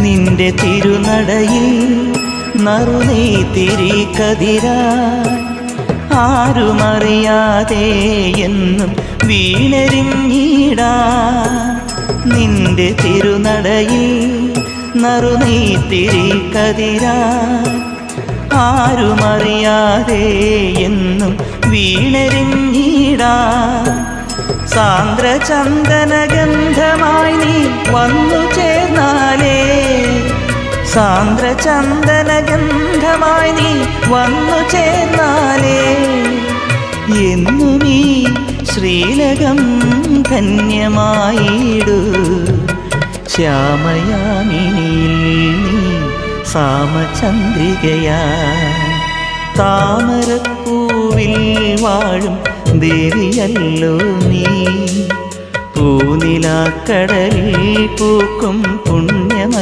നിന്റെ തിരുനടയിൽ നറുനെയ്ത്തിരി കതിരായി ആരുമറിയാതെ എന്നും വീണരിഞ്ഞിടാൻ. നിന്റെ തിരുനടയിൽ നറുനെയ്ത്തിരി കതിരായി ആരുമറിയാതെ എന്നും വീണരിഞ്ഞിടാൻ. സാന്ദ്രചന്ദനഗന്ധമായി നീ വന്നു ചേർന്നാലേ, സാന്ദ്രചന്ദനഗന്ധമായി നീ വന്നു ചേർന്നാലേ എന്നുമീ ശ്രീലകം ധന്യമായിടൂ. ശ്യാമയാമിനിയിൽ നീ സാമചന്ദ്രികയാ, താമരപ്പൂവിൽ വാഴും ദേവിയല്ലോ നീ. പൂനിലാക്കടലിൽ പൂക്കും പുണ്യമല്ല